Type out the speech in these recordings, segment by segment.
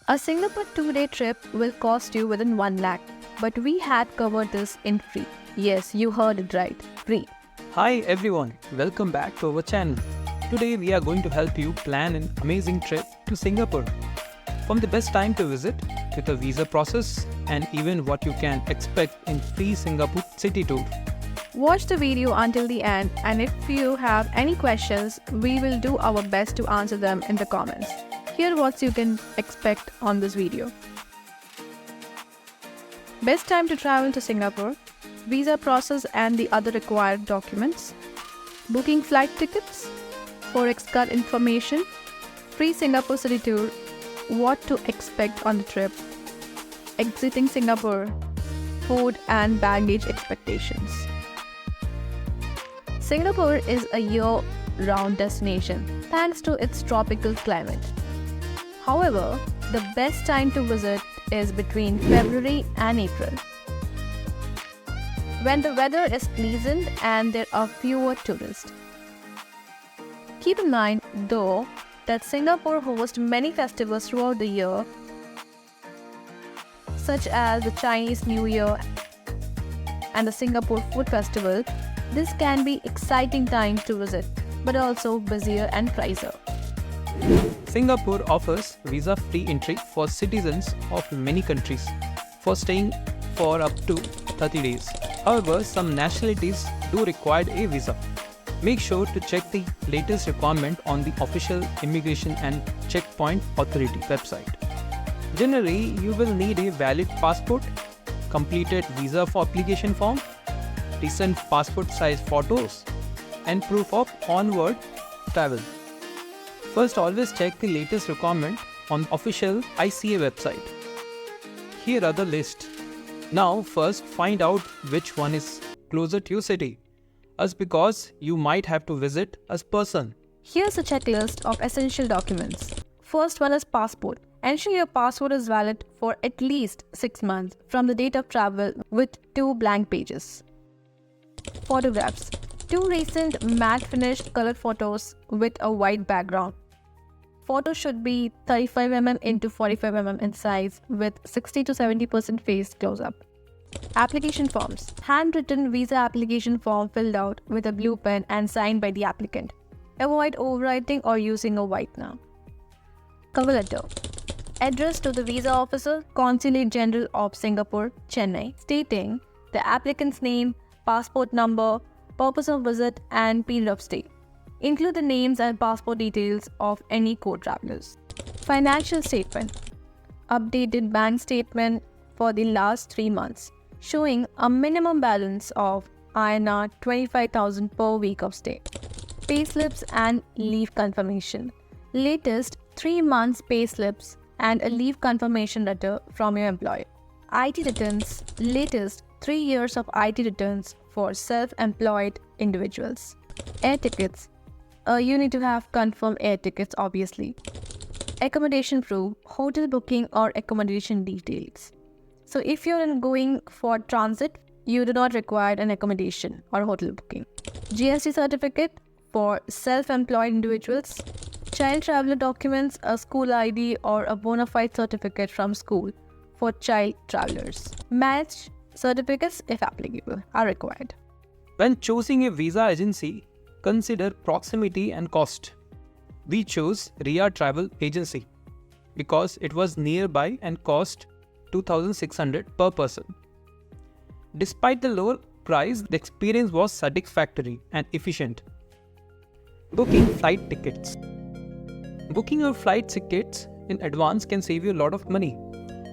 A Singapore 2-day trip will cost you within 1 lakh, but we had covered this in free. Yes, you heard it right, free. Hi everyone, welcome back to our channel. Today we are going to help you plan an amazing trip to Singapore. From the best time to visit, to the visa process, and even what you can expect in free Singapore city tour. Watch the video until the end, and if you have any questions, we will do our best to answer them in the comments. Here what you can expect on this video. Best time to travel to Singapore, visa process and the other required documents, booking flight tickets, forex card information, free Singapore city tour, what to expect on the trip, exiting Singapore, food and baggage expectations. Singapore is a year-round destination thanks to its tropical climate. However, the best time to visit is between February and April, when the weather is pleasant and there are fewer tourists. Keep in mind, though, that Singapore hosts many festivals throughout the year, such as the Chinese New Year and the Singapore Food Festival. This can be exciting time to visit, but also busier and pricier. Singapore offers visa-free entry for citizens of many countries for staying for up to 30 days. However, some nationalities do require a visa. Make sure to check the latest requirement on the official Immigration and Checkpoint Authority website. Generally, you will need a valid passport, completed visa for application form, recent passport size photos, and proof of onward travel. First, always check the latest requirement on the official ICA website. Here are the list. Now, first find out which one is closer to your city, as because you might have to visit as person. Here's a checklist of essential documents. First one is passport. Ensure your passport is valid for at least 6 months from the date of travel with 2 blank pages. Photographs. 2 recent matte finished color photos with a white background. Photos should be 35mm into 45mm in size with 60 to 70% face close-up. Application forms. Handwritten visa application form filled out with a blue pen and signed by the applicant. Avoid overwriting or using a whitener. Cover letter. Address to the visa officer, Consulate General of Singapore, Chennai, stating the applicant's name, passport number, purpose of visit and period of stay. Include the names and passport details of any co-travelers. Financial statement. Updated bank statement for the last 3 months, showing a minimum balance of INR 25,000 per week of stay. Payslips and leave confirmation. Latest 3 months payslips and a leave confirmation letter from your employer. IT returns. Latest 3 years of IT returns for self-employed individuals. Air tickets. You need to have confirmed air tickets, obviously. Accommodation proof, hotel booking or accommodation details. So if you're going for transit, you do not require an accommodation or hotel booking. GST certificate for self-employed individuals. Child traveler documents, a school ID or a bona fide certificate from school for child travelers. Marriage certificates, if applicable, are required. When choosing a visa agency, consider proximity and cost. We chose Ria Travel Agency because it was nearby and cost 2,600 per person. Despite the lower price, the experience was satisfactory and efficient. Booking flight tickets. Booking your flight tickets in advance can save you a lot of money.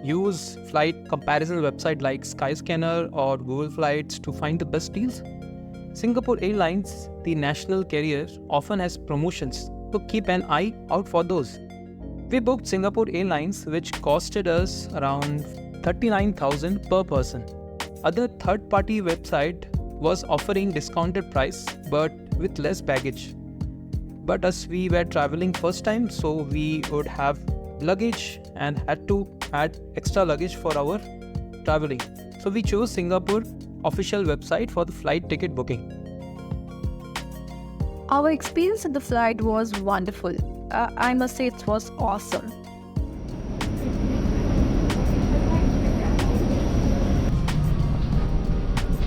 Use flight comparison website like Skyscanner or Google Flights to find the best deals. Singapore Airlines, the national carrier, often has promotions, so keep an eye out for those. We booked Singapore Airlines, which costed us around 39,000 per person. Other third-party website was offering discounted price but with less baggage. But as we were traveling first time, so we would have luggage and had to add extra luggage for our traveling. So we chose Singapore official website for the flight ticket booking. Our experience at the flight was wonderful. I must say it was awesome.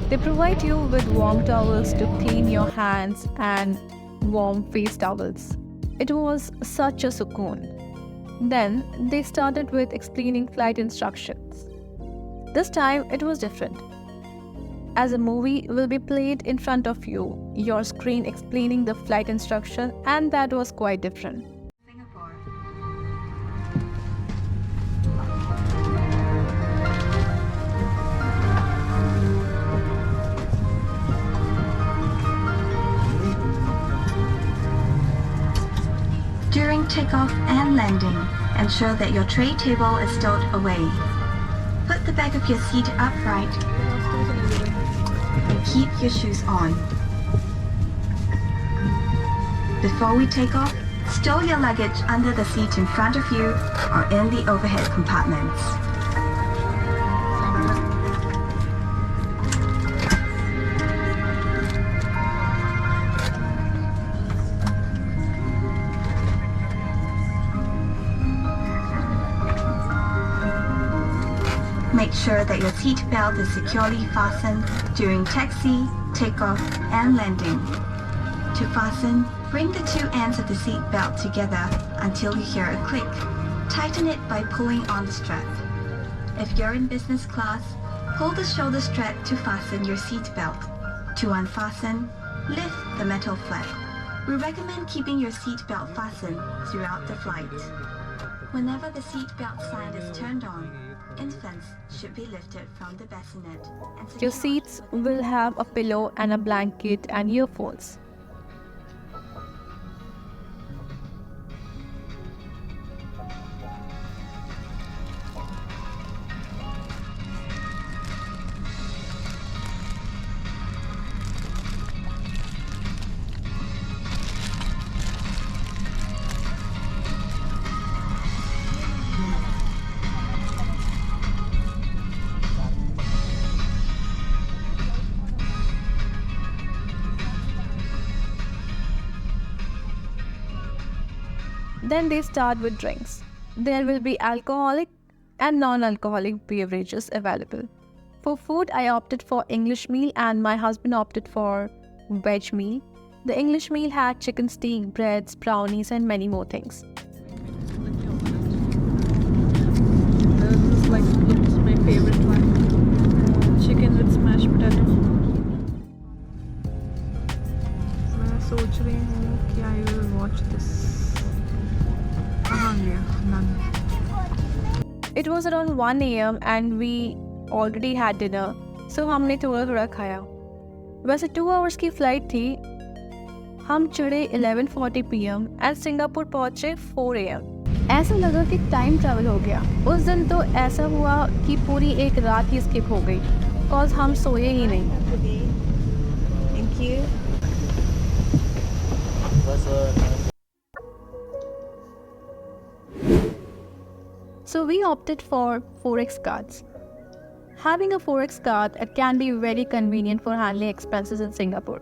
They provide you with warm towels to clean your hands and warm face towels. It was such a sukoon. Then they started with explaining flight instructions. This time it was different. As a movie will be played in front of you, your screen explaining the flight instruction, and that was quite different. Singapore. During takeoff and landing, ensure that your tray table is stowed away. Put the back of your seat upright and keep your shoes on. Before we take off, stow your luggage under the seat in front of you or in the overhead compartments. Make sure that your seat belt is securely fastened during taxi, takeoff, and landing. To fasten, bring the two ends of the seat belt together until you hear a click. Tighten it by pulling on the strap. If you're in business class, pull the shoulder strap to fasten your seat belt. To unfasten, lift the metal flap. We recommend keeping your seat belt fastened throughout the flight. Whenever the seat belt sign is turned on, infants should be lifted from the bassinet and Your secured. seats will have a pillow and a blanket and earphones. Then they start with drinks. There will be alcoholic and non-alcoholic beverages available. For food, I opted for English meal and my husband opted for veg meal. The English meal had chicken steak, breads, brownies and many more things. This is like looks my favorite one. Chicken with smashed potato. मैं सोच रही हूँ कि I will watch this. कहाँ गया? None. It was around 1 a.m. and we already had dinner, so हमने थोड़ा थोड़ा खाया. वैसे 2 hours की फ्लाइट थी. हम चढ़े 11:40 p.m. and सिंगापुर पहुँचे 4 a.m. ऐसा लगा कि टाइम ट्रैवल हो गया. उस दिन तो ऐसा हुआ कि पूरी एक रात ही स्किप हो गई, cause हम सोए ही नहीं. Thank you. So we opted for Forex cards. Having a Forex card, it can be very convenient for handling expenses in Singapore.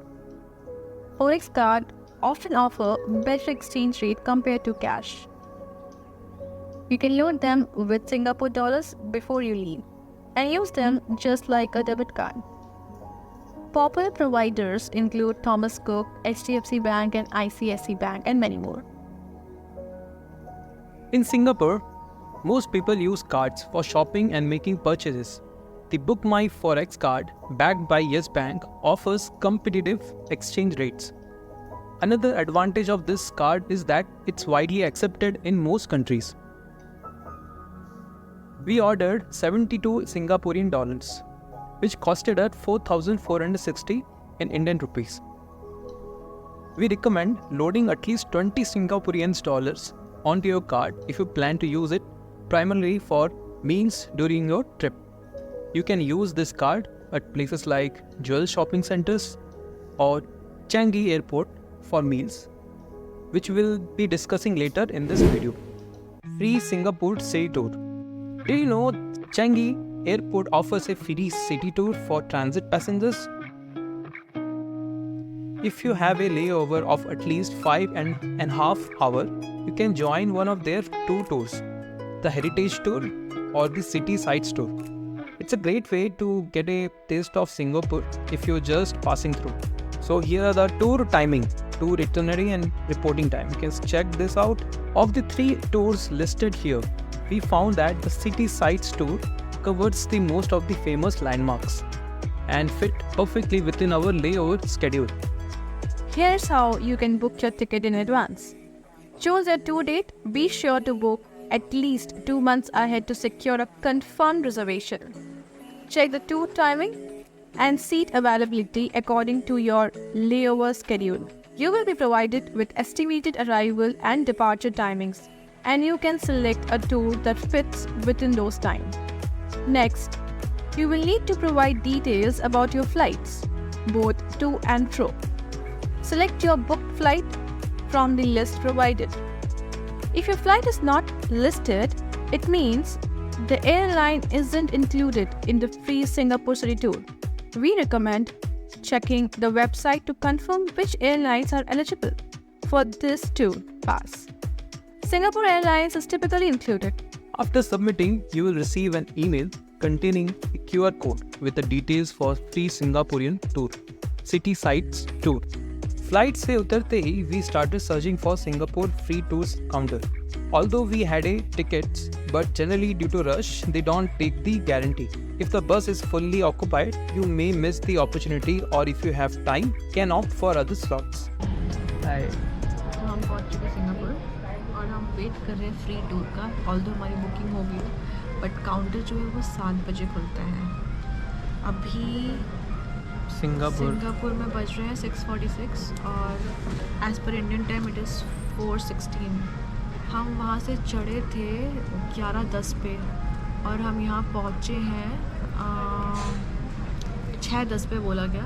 Forex card often offer better exchange rate compared to cash. You can load them with Singapore dollars before you leave and use them just like a debit card. Popular providers include Thomas Cook, HDFC Bank and ICICI Bank and many more. In Singapore, most people use cards for shopping and making purchases. The Book My Forex card, backed by Yes Bank, offers competitive exchange rates. Another advantage of this card is that it's widely accepted in most countries. We ordered 72 Singaporean dollars, which costed us 4,460 in Indian rupees. We recommend loading at least 20 Singaporean dollars onto your card if you plan to use it primarily for meals during your trip. You can use this card at places like Jewel shopping centers or Changi Airport for meals, which we'll be discussing later in this video. Free Singapore City Tour. Do you know Changi Airport offers a free city tour for transit passengers? If you have a layover of at least 5.5 hours, you can join one of their two tours, the Heritage Tour or the City Sites Tour. It's a great way to get a taste of Singapore if you're just passing through. So here are the tour timing, tour itinerary and reporting time. You can check this out. Of the 3 tours listed here, we found that the City Sights tour covers the most of the famous landmarks and fit perfectly within our layover schedule. Here's how you can book your ticket in advance. Choose your tour date. Be sure to book at least 2 months ahead to secure a confirmed reservation. Check the tour timing and seat availability according to your layover schedule. You will be provided with estimated arrival and departure timings, and you can select a tour that fits within those times. Next, you will need to provide details about your flights, both to and fro. Select your booked flight from the list provided. If your flight is not listed, it means the airline isn't included in the free Singapore City tour. We recommend checking the website to confirm which airlines are eligible for this tour pass. Singapore Airlines is typically included. After submitting, you will receive an email containing a QR code with the details for free Singaporean tour, City Sights tour. Flight से उतरते ही we started searching for Singapore free tours counter. Although we had a tickets, but generally due to rush, they don't take the guarantee. If the bus is fully occupied, you may miss the opportunity, or if you have time, can opt for other slots. तो हम पहुंच चुके Singapore और हम wait कर रहे हैं free tour का. ऑल्दो हमारी बुकिंग हो गई है, बट काउंटर जो है वो 7 बजे खुलता है. अभी सिंगापुर में बज रहे हैं 6:46 और as per Indian time it is 4:16. हम वहाँ से चढ़े थे 11:10 पे और हम यहाँ पहुँचे हैं 6:10 पे बोला गया.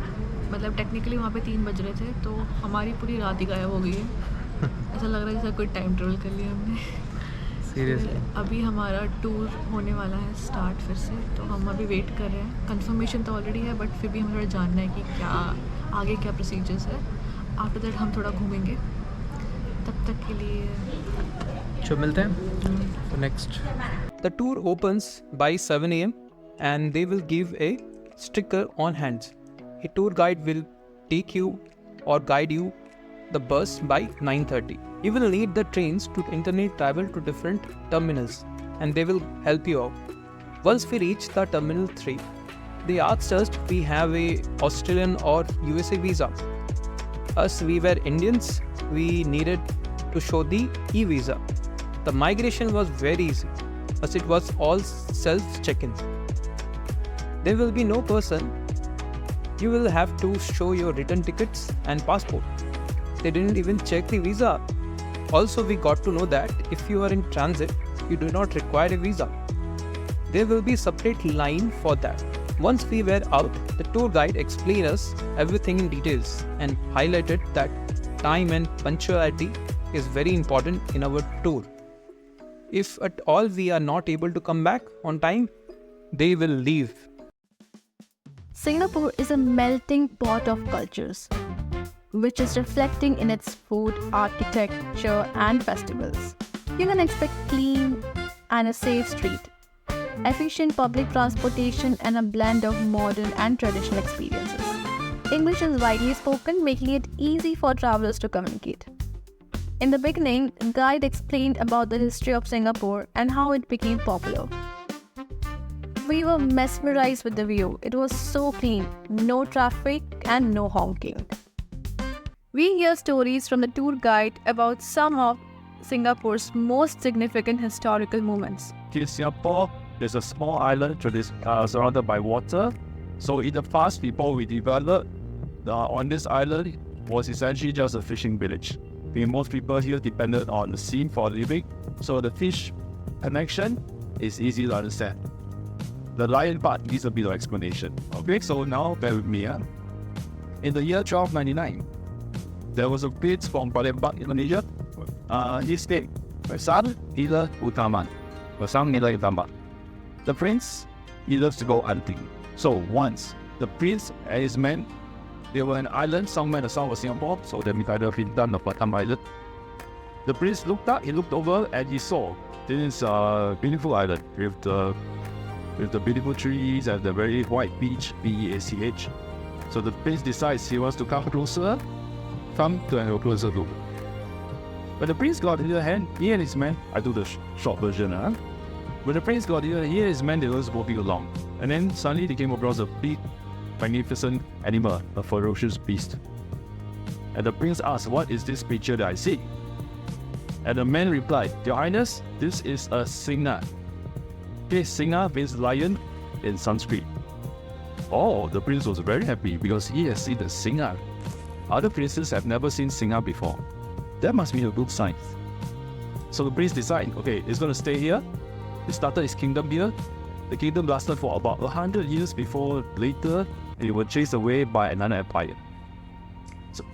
मतलब टेक्निकली वहाँ पे 3 बज रहे थे, तो हमारी पूरी रात ही गायब हो गई है. ऐसा लग रहा है जैसा कोई टाइम ट्रेवल कर लिया हमने. सीरियसली अभी हमारा टूर होने वाला है स्टार्ट फिर से, तो हम अभी वेट कर रहे हैं. कंफर्मेशन तो ऑलरेडी है, बट फिर भी हमें थोड़ा जानना है कि क्या आगे क्या प्रोसीजर्स है. आफ्टर दैट हम थोड़ा घूमेंगे. तब तक के लिए जो मिलते हैं next. The tour opens by 7 a.m. and they will give a sticker on hands. A tour guide will take you or guide you the bus by 9:30. You will need the trains to internet travel to different terminals and they will help you out. Once we reach the terminal 3, they asked us if we have a Australian or USA visa. As we were Indians, we needed to show the e-visa. The migration was very easy as it was all self-check-in. There will be no person. You will have to show your return tickets and passport. They didn't even check the visa. Also, we got to know that if you are in transit, you do not require a visa. There will be a separate line for that. Once we were out, the tour guide explained us everything in details and highlighted that time and punctuality is very important in our tour. If at all we are not able to come back on time, they will leave. Singapore is a melting pot of cultures, which is reflecting in its food, architecture, and festivals. You can expect clean and a safe street, efficient public transportation, and a blend of modern and traditional experiences. English is widely spoken, making it easy for travelers to communicate. In the beginning, the guide explained about the history of Singapore and how it became popular. We were mesmerized with the view. It was so clean, no traffic and no honking. We hear stories from the tour guide about some of Singapore's most significant historical moments. In Singapore, there's a small island surrounded by water. So in the past, before we developed on this island, was essentially just a fishing village. Most people here depended on the sea for a living, so the fish connection is easy to understand. The lion part needs a bit of explanation. Okay, so now bear with me. In the year 1299, there was a prince from Palembang, Indonesia. His name was Besar Nila Utaman. The prince, he loves to go hunting. So once the prince and his men, they were an island somewhere in the south of Singapore, so they decided to Bintan or Batam Island. The prince looked up, he looked over, and he saw this beautiful island with the with the beautiful trees and the very white beach, Beach. So the prince decides he wants to come closer, come to have a closer look. When the prince got near hand, he and his men, I do the short version, When the prince got near, he and his men, they were walking along. And then suddenly they came across a big, magnificent animal, a ferocious beast. And the prince asked, "What is this creature that I see?" And the man replied, "Your Highness, this is a Singha." Okay, Singha means lion in Sanskrit. Oh, the prince was very happy because he has seen the Singha. Other princes have never seen Singha before. That must be a good sign. So the prince decided, okay, he's going to stay here. He started his kingdom here. The kingdom lasted for about 100 years before later it was chased away by another empire.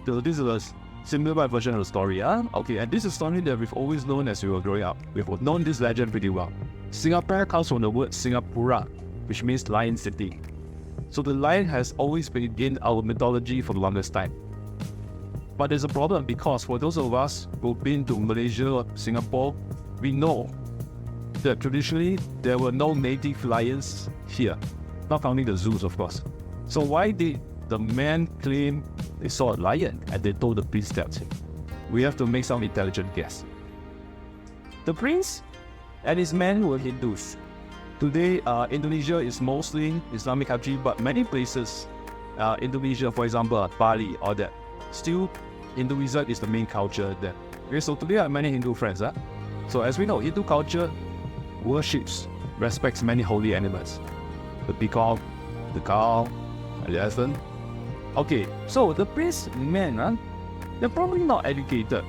So this is a simplified version of the story. Okay, and this is a story that we've always known as we were growing up. We've known this legend pretty well. Singapore comes from the word Singapura, which means lion city. So the lion has always been in our mythology for the longest time. But there's a problem because for those of us who've been to Malaysia or Singapore, we know that traditionally there were no native lions here, not counting the zoos, of course. So why did the man claim they saw a lion and they told the prince that? We have to make some intelligent guess. The prince and his men were Hindus. Today, Indonesia is mostly Islamic country, but many places, Indonesia, for example, Bali, all that, still Hinduism is the main culture there. Okay, so today I have many Hindu friends. So as we know, Hindu culture worships, respects many holy animals. The peacock, the cow, the elephant. Okay, so the prince men, they're probably not educated.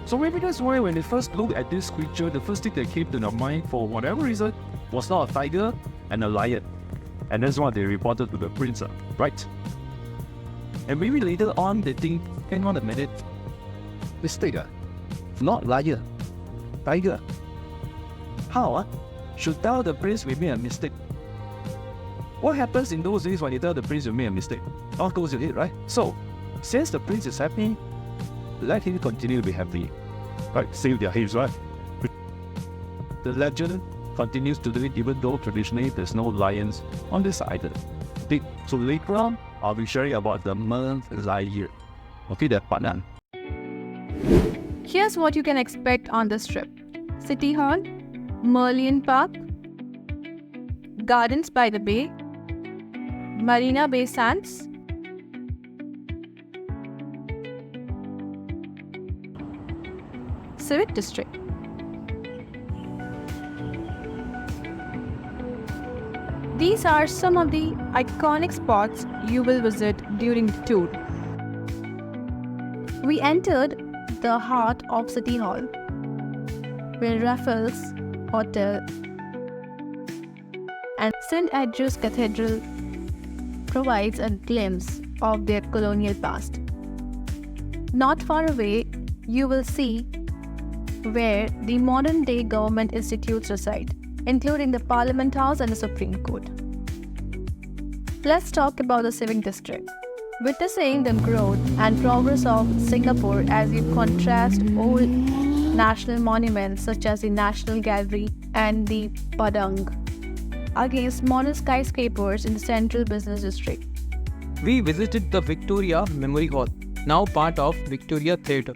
So maybe that's why when they first looked at this creature, the first thing that came to their mind for whatever reason was not a tiger and a lion. And that's what they reported to the prince, right? And maybe later on they think, hang on a minute, mistake, not lion, tiger. How? Should tell the prince we made a mistake. What happens in those days when you tell the prince you made a mistake? All goes your head, right? So, since the prince is happy, let him continue to be happy. Right, save their heads, right? The legend continues to do it even though traditionally there's no lions on this island. Okay, so later on, I'll be sharing about the Merlion. Okay, that part done. Here's what you can expect on this trip. City Hall, Merlion Park, Gardens by the Bay, Marina Bay Sands, Civic District. These are some of the iconic spots you will visit during the tour. We entered the heart of City Hall, where Raffles Hotel and St. Andrew's Cathedral provides a glimpse of their colonial past. Not far away, you will see where the modern-day government institutes reside, including the Parliament House and the Supreme Court. Let's talk about the Civic District. Witnessing the growth and progress of Singapore as you contrast old national monuments such as the National Gallery and the Padang against modern skyscrapers in the Central Business District. We visited the Victoria Memory Hall, now part of Victoria Theatre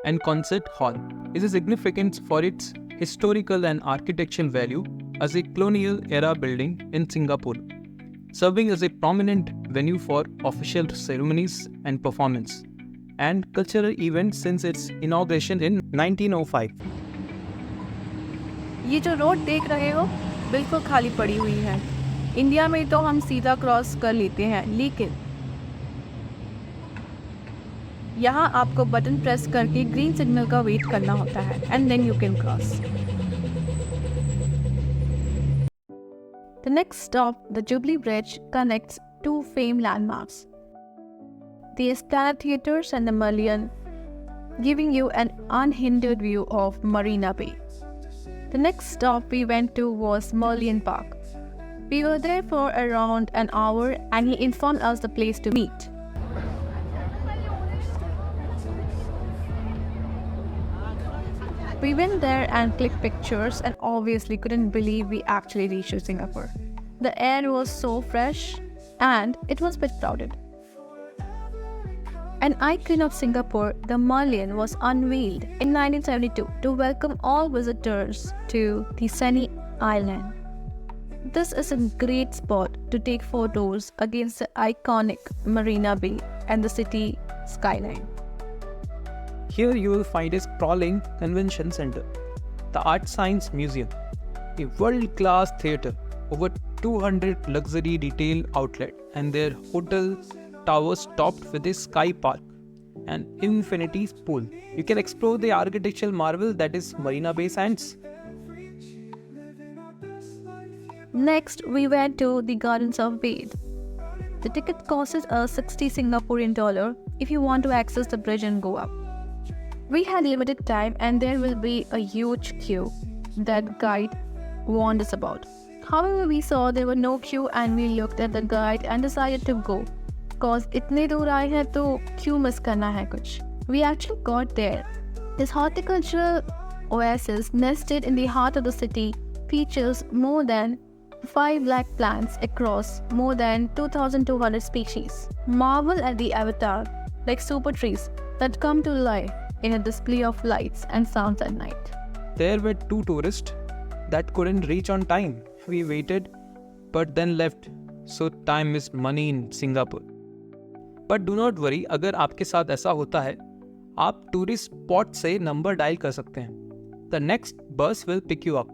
and Concert Hall. It is significant for its historical and architectural value as a colonial era building in Singapore, serving as a prominent venue for official ceremonies and performance and cultural events since its inauguration in 1905. ये जो road देख रहे हो बिल्कुल खाली पड़ी हुई है। इंडिया में तो हम सीधा क्रॉस कर लेते हैं, लेकिन यहाँ आपको बटन प्रेस करके ग्रीन सिग्नल का वेट करना होता है and then you can cross. The next stop, the Jubilee Bridge, connects two famed landmarks, the Esplanade Theatres and the Merlion, giving you an unhindered view of Marina Bay. The next stop we went to was Merlion Park. We were there for around an hour and he informed us the place to meet. We went there and clicked pictures and obviously couldn't believe we actually reached Singapore. The air was so fresh and it was a bit crowded. An icon of Singapore, the Merlion, was unveiled in 1972 to welcome all visitors to the sunny island. This is a great spot to take photos against the iconic Marina Bay and the city skyline. Here you will find a sprawling convention center, the Art Science Museum, a world-class theatre, over 200 luxury retail outlet and their hotel towers topped with a sky park and infinity pool. You can explore the architectural marvel that is Marina Bay Sands. Next, we went to the Gardens of Bade. The ticket costs a 60 Singaporean dollar if you want to access the bridge and go up. We had limited time and there will be a huge queue that guide warned us about. However, we saw there were no queue and we looked at the guide and decided to go. Cause itne dur aaye hai to queue miss karna hai kuch. We actually got there. This horticultural oasis nested in the heart of the city features more than 5 lakh plants across more than 2,200 species. Marvel at the avatar, like super trees that come to life in a display of lights and sounds at night. There were 2 tourists that couldn't reach on time. We waited but then left. So time is money in Singapore. But do not worry, अगर आपके साथ ऐसा होता है, आप tourist spot से number dial कर सकते हैं. The next bus will pick you up.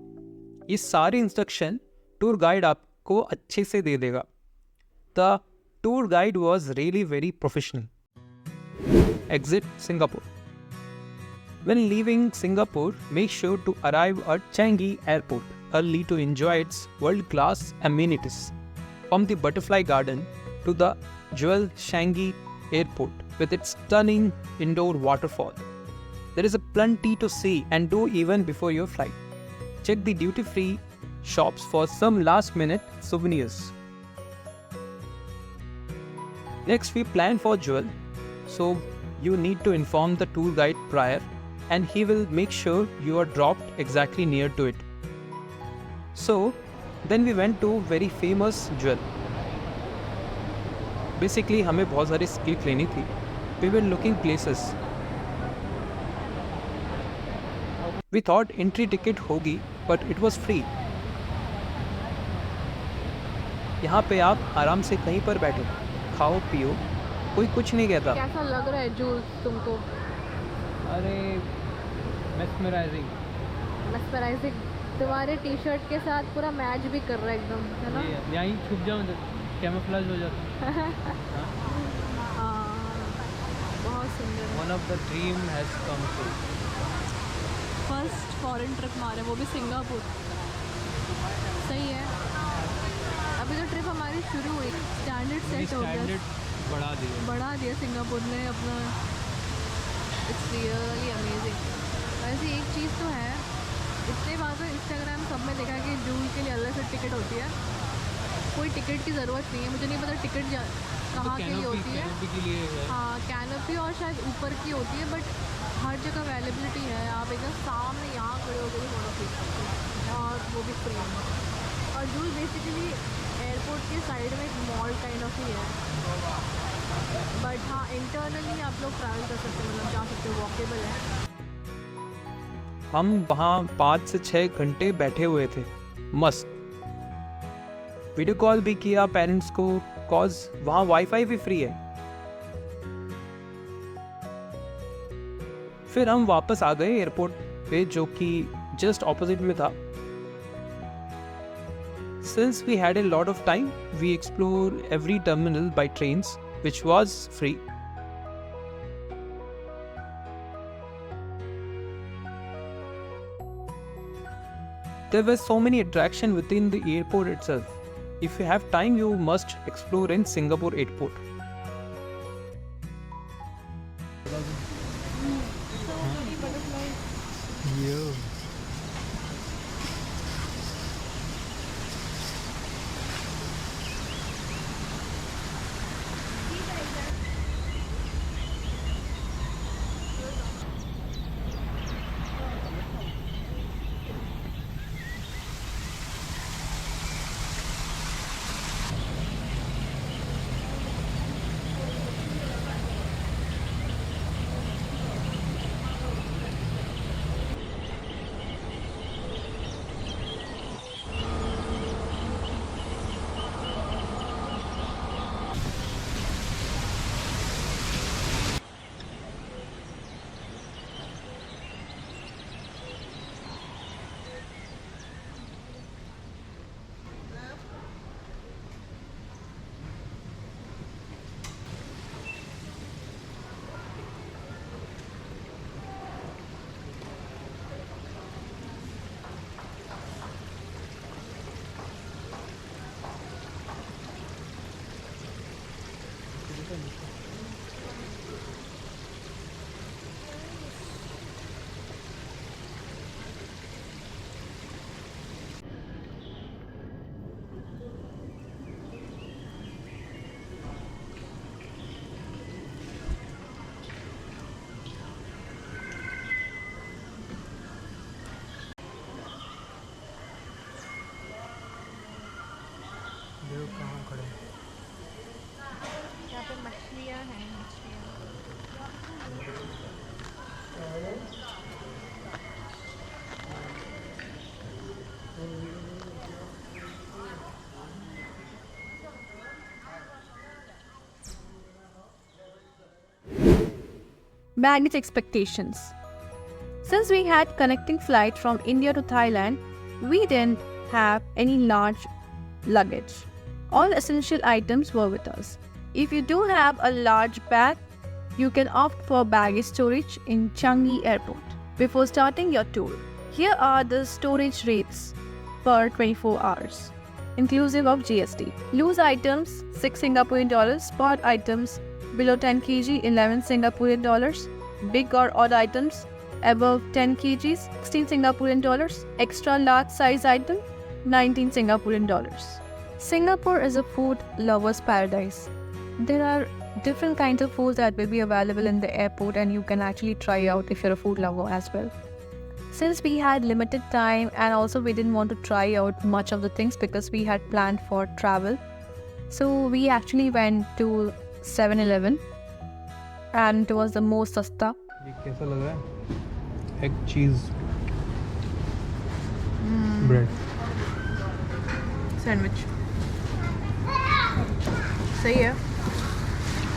ये सारे इंस्ट्रक्शन टूर गाइड आपको अच्छे से दे देगा. The tour guide was really very professional. Exit Singapore. When leaving Singapore, make sure to arrive at Changi Airport early to enjoy its world-class amenities. From the Butterfly Garden to the Jewel Changi Airport with its stunning indoor waterfall. There is a plenty to see and do even before your flight. Check the duty-free shops for some last-minute souvenirs. Next, we plan for Jewel, so you need to inform the tour guide prior and he will make sure you are dropped exactly near to it. So, then we went to very famous Jewel. Basically, हमें बहुत सारी clip लेनी थी. We were looking places. We thought entry ticket होगी, but it was free. यहाँ पे आप आराम से कहीं पर बैठो, खाओ पियो, कोई कुछ नहीं कहता. कैसा लग रहा है जूस तुमको? अरे mesmerizing. मेस्मराइजिंग. तुम्हारे टी शर्ट के साथ पूरा मैच भी कर रहा है एकदम, है ना? यहीं छुप जाऊँ तो कैमोफ्लेज हो जाता. हाँ, बहुत सुंदर. One of the dream has come true. First foreign trip मारे, वो भी सिंगापुर. सही है. अभी तो ट्रिप हमारी शुरू हुई, स्टैंडर्ड सेट हो गया, बढ़ा दिया सिंगापुर ने अपना. It's really amazing. वैसे एक चीज़ तो है, इतने बार तो इंस्टाग्राम सब में देखा कि जूल के लिए अलग से टिकट होती है. कोई टिकट की ज़रूरत नहीं है. मुझे नहीं पता टिकट कहाँ के लिए होती है. हाँ, कैनोपी और शायद ऊपर की होती है, बट हर जगह अवेलेबिलिटी है. आप एकदम सामने यहाँ खड़े होकर भी फोटो खींच सकते हैं और वो भी फ्री में. और जूल बेसिकली एयरपोर्ट के साइड में एक मॉल काइंड ऑफ ही है, बट हाँ इंटरनली आप लोग ट्रैवल कर सकते हो, मतलब जा सकते हो, वॉकेबल है. हम वहाँ 5 से 6 घंटे बैठे हुए थे. मस्त. वीडियो कॉल भी किया पेरेंट्स को, कॉज वहाँ वाईफाई भी फ्री है. फिर हम वापस आ गए एयरपोर्ट पे, जो कि जस्ट ऑपोजिट में था. Since we had a lot of time, we explored every terminal by trains, which was free. There were so many attractions within the airport itself. If you have time, you must explore in Singapore Airport. यहाँ पे मछलियाँ हैं, Baggage expectations. Since we had connecting flight from India to Thailand, we didn't have any large luggage. All essential items were with us. If you do have a large bag, you can opt for baggage storage in Changi Airport. Before starting your tour, here are the storage rates per 24 hours, inclusive of GST. Loose items, 6 Singaporean dollars. Spot items, below 10 kg, 11 Singaporean dollars. Big or odd items, above 10 kg, 16 Singaporean dollars. Extra large size item, 19 Singaporean dollars. Singapore is a food lover's paradise. There are different kinds of foods that will be available in the airport, and you can actually try out if you're a food lover as well. Since we had limited time and also we didn't want to try out much of the things because we had planned for travel, so we actually went to 7-Eleven and it was the most sasta. ये कैसा लग रहा है? Egg चीज़ bread sandwich सही है,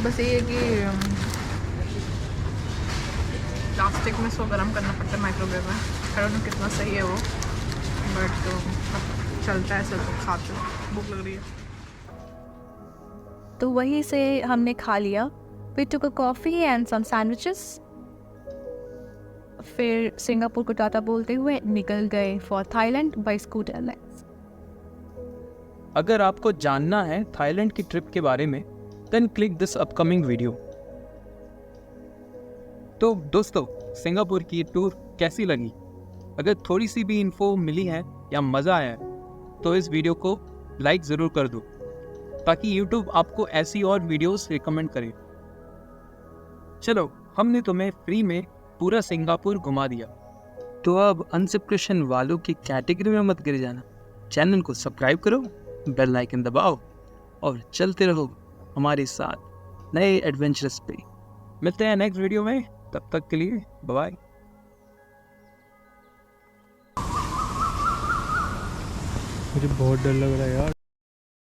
बस ये है कि प्लास्टिक में इसको गर्म करना पड़ता है माइक्रोवेव में। आई डोंट नो कितना सही है वो, बट चलता है, सब खाते हो। भूख लग रही है। तो वहीं से हमने खा लिया। We took a coffee and some sandwiches. फिर सिंगापुर को टाटा बोलते हुए निकल गए for Thailand by Scoot airlines. अगर आपको जानना है थाईलैंड की ट्रिप के बारे में, then click this upcoming video. तो दोस्तों, सिंगापुर की टूर कैसी लगी? अगर थोड़ी सी भी इन्फो मिली है या मज़ा आया है तो इस वीडियो को लाइक ज़रूर कर दो ताकि यूट्यूब आपको ऐसी और वीडियोस रिकमेंड करे। चलो, हमने तुम्हें फ्री में पूरा सिंगापुर घुमा दिया, तो अब अनसब्सक्रिप्शन वालों की कैटेगरी में मत गिर जाना। चैनल को सब्सक्राइब करो, बेल आइकन दबाओ और चलते रहो हमारे साथ नए एडवेंचरस पे। मिलते हैं नेक्स्ट वीडियो में, तब तक के लिए बाय। मुझे बहुत डर लग रहा है यार।